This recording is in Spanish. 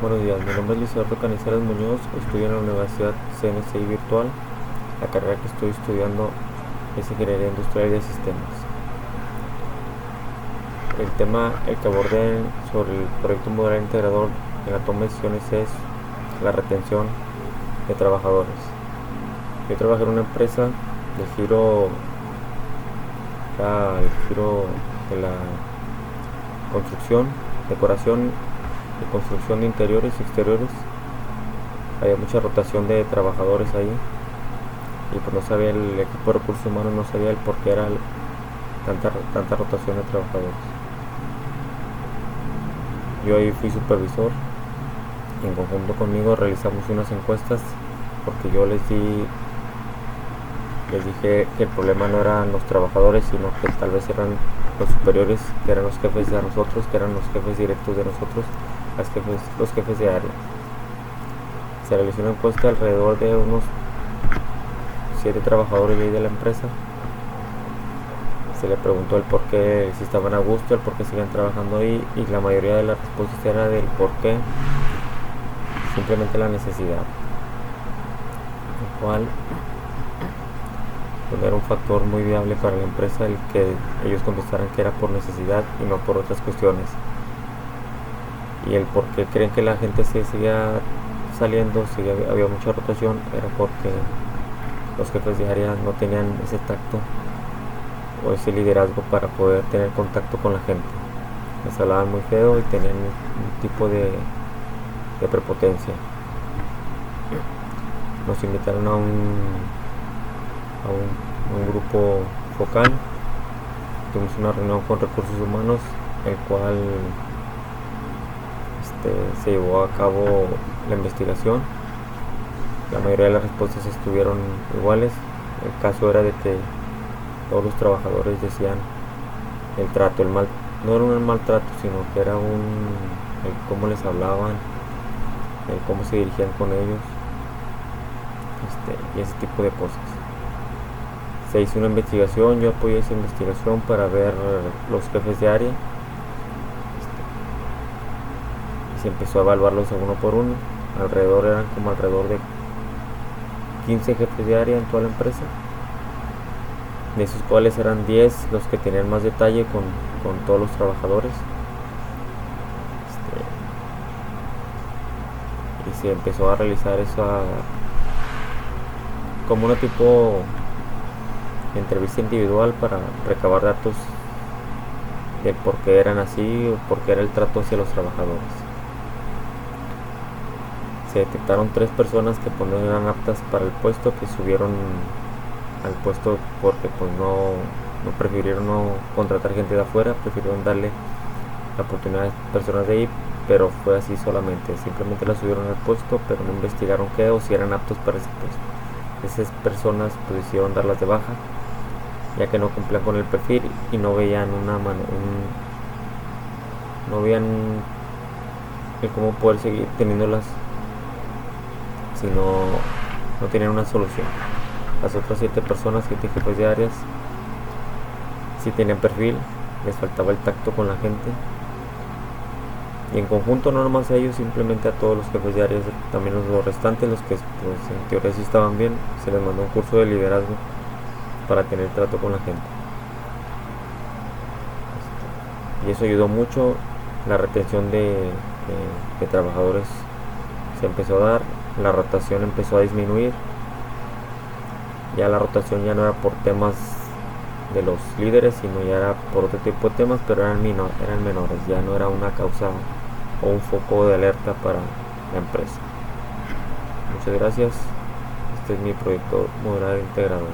Buenos días, mi nombre es Lisardo Canizares Muñoz, estudio en la Universidad CNCI Virtual. La carrera que estoy estudiando es Ingeniería Industrial y de Sistemas. El tema que abordé sobre el proyecto modular integrador en la toma de decisiones es la retención de trabajadores. Yo trabajé en una empresa de giro de la construcción, decoración y construcción de interiores y exteriores. Había mucha rotación de trabajadores ahí y pues no sabía, el equipo de recursos humanos no sabía el por qué era tanta rotación de trabajadores. Yo ahí fui supervisor y en conjunto conmigo realizamos unas encuestas porque yo les dije que el problema no eran los trabajadores, sino que tal vez eran los superiores, que eran los jefes de nosotros, que eran los jefes directos de nosotros, los jefes de área. Se realizó una encuesta alrededor de unos 7 trabajadores de la empresa. Se le preguntó el por qué, si estaban a gusto, el por qué siguen trabajando ahí, y la mayoría de las respuestas era del por qué, simplemente la necesidad, el cual pues, era un factor muy viable para la empresa el que ellos contestaran que era por necesidad y no por otras cuestiones. Y el por qué creen que la gente se seguía saliendo, había mucha rotación, era porque los jefes de área no tenían ese tacto o ese liderazgo para poder tener contacto con la gente. Les hablaban muy feo y tenían un tipo de prepotencia. Nos invitaron a un grupo focal. Tuvimos una reunión con recursos humanos, el cual se llevó a cabo la investigación. La mayoría de las respuestas estuvieron iguales. El caso era de que todos los trabajadores decían el trato, no era un maltrato, sino que era el cómo les hablaban, el cómo se dirigían con ellos, y ese tipo de cosas. Se hizo una investigación, yo apoyé esa investigación para ver los jefes de área, y se empezó a evaluarlos uno por uno. Eran como alrededor de 15 jefes de área en toda la empresa, de esos cuales eran 10 los que tenían más detalle con todos los trabajadores. Y se empezó a realizar esa como una tipo de entrevista individual para recabar datos del por qué eran así o por qué era el trato hacia los trabajadores. Se detectaron 3 personas que pues no eran aptas para el puesto, que subieron al puesto porque pues no prefirieron no contratar gente de afuera, prefirieron darle la oportunidad a personas de ahí, pero fue así solamente, simplemente la subieron al puesto, pero no investigaron qué o si eran aptos para ese puesto. Esas personas pues decidieron darlas de baja, ya que no cumplían con el perfil y no veían el cómo poder seguir teniéndolas si no tenían una solución. Las otras 7 personas, 7 jefes de áreas, sí tenían perfil, les faltaba el tacto con la gente, y en conjunto, no nomás a ellos, simplemente a todos los jefes de áreas, también los restantes, los que pues en teoría sí estaban bien, se les mandó un curso de liderazgo para tener trato con la gente, y eso ayudó mucho. La retención de trabajadores se empezó a dar, la rotación empezó a disminuir. Ya la rotación ya no era por temas de los líderes, sino ya era por otro tipo de temas, pero eran menores, ya no era una causa o un foco de alerta para la empresa. Muchas gracias. Este es mi proyecto modular integrador.